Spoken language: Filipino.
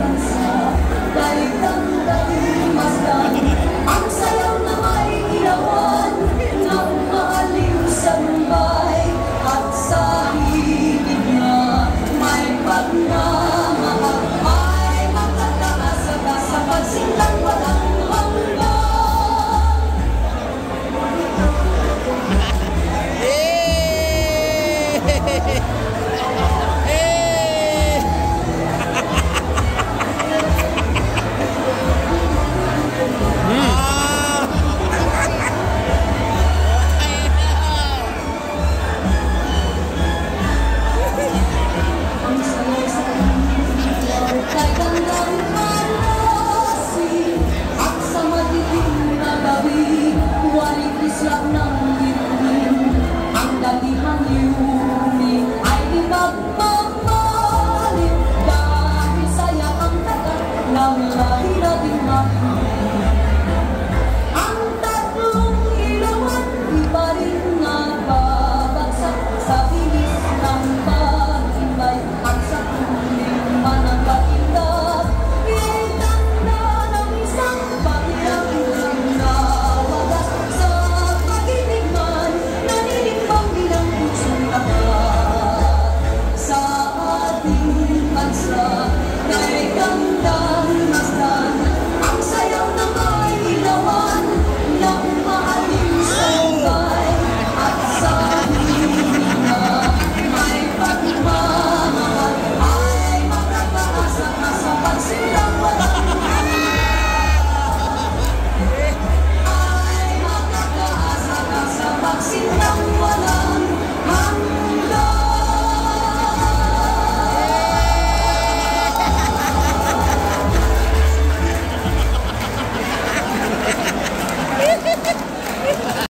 bansa, daigang-daig masdan, ang sayaw na may ilawan, na umaliw sa Mumbai, at sa higit na may pagmamahal, ay magkakaasaka sa pagsintang walang hanggan. Islam ng bituin, ang datihang yunin ay di magmamalit, dahil saya ang tagat ng lahi nating mahal.